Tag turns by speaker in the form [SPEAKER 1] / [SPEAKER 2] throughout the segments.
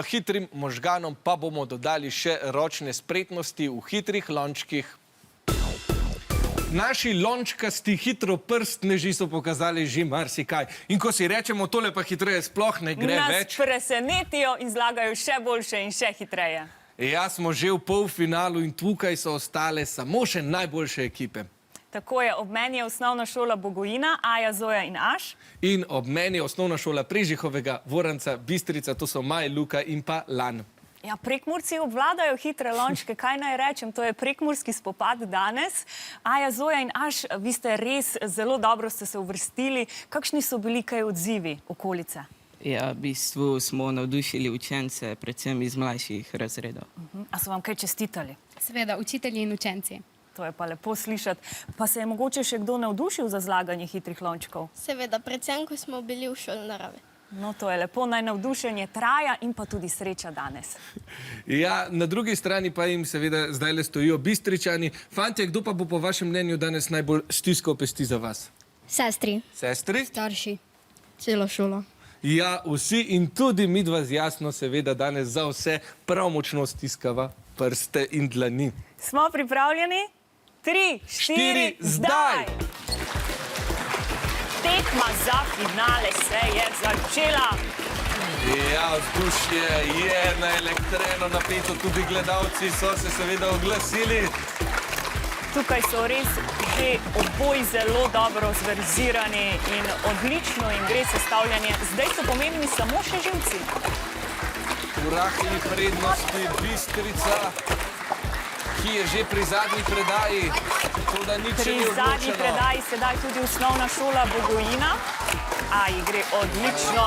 [SPEAKER 1] Hitrim možganom pa bomo dodali še ročne spretnosti v hitrih lončkih. Naši lončkasti hitroprstneži so pokazali že marsikaj. In ko si rečemo, tole pa hitreje sploh ne gre več.
[SPEAKER 2] Nas presenetijo in zlagajo še boljše in še hitreje.
[SPEAKER 1] Ja, smo že v polfinalu in tukaj so ostale samo še najboljše ekipe.
[SPEAKER 2] Tako je, ob meni je osnovna šola Bogojina, Aja, Zoja in Aš.
[SPEAKER 1] In ob meni je osnovna šola Prežihovega Voranca, Bistrica, to so Maj, Luka in pa Lan.
[SPEAKER 2] Ja, Prekmurci obvladajo hitre lončke, kaj naj rečem, to je prekmurski spopad danes. Aja, Zoja in Aš, vi ste res zelo dobro ste se uvrstili. Kakšni so bili kaj odzivi okolice?
[SPEAKER 3] Ja, v bistvu smo navdušili učence, predvsem iz mlajših razredov.
[SPEAKER 2] A so vam kaj čestitali?
[SPEAKER 4] Seveda, učitelji in učenci.
[SPEAKER 2] To je pa lepo slišati. Pa se je mogoče še kdo navdušil za zlaganje hitrih lončkov?
[SPEAKER 5] Seveda, predvsem, ko smo bili v šoli narave.
[SPEAKER 2] No, to je lepo, naj navdušenje traja in pa tudi sreča danes.
[SPEAKER 1] Ja, na drugi strani pa jim seveda zdaj le stojijo Bistričani. Fantje, kdo pa bo po vašem mnenju danes najbolj stiskal pesti za vas?
[SPEAKER 5] Sestri.
[SPEAKER 1] Sestri?
[SPEAKER 4] Starši.
[SPEAKER 5] Celo šolo.
[SPEAKER 1] Ja, vsi in tudi midva z Jasno seveda danes za vse prav močno stiskava prste in dlani.
[SPEAKER 2] Smo pripravljeni? 3, 4, zdaj! Tekma za finale se je začela.
[SPEAKER 1] Ja, vzdušje je naelektreno napeto, tudi gledalci so se seveda oglasili.
[SPEAKER 2] Tukaj so res že oboji zelo dobro zverzirani in odlično jim gre sestavljanje. Zdaj so pomembni samo še živci.
[SPEAKER 1] V rahli prednosti Bistrica, ki je že pri zadnji predaji.
[SPEAKER 2] Pri zadnji predaji sedaj tudi osnovna šola Bogojina. Aji gre odlično.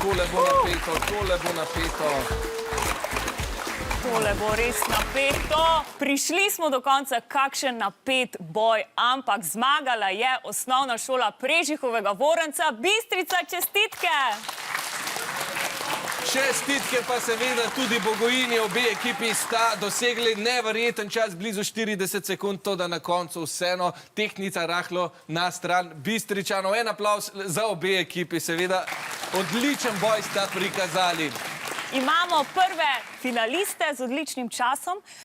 [SPEAKER 1] Tole bo napeto, tole bo napeto.
[SPEAKER 2] Tole bo res napeto. Prišli smo do konca, kakšen napet boj, ampak zmagala je osnovna šola Prežihovega Voranca. Bistrica, čestitke!
[SPEAKER 1] Čestitke pa seveda tudi Bogojini, obe ekipi sta dosegli neverjeten čas, blizu 40 sekund, to da na koncu vseeno tehtnica rahlo na stran Bistričanov. En aplavz za obe ekipi, seveda odličen boj sta prikazali.
[SPEAKER 2] Imamo prve finaliste z odličnim časom.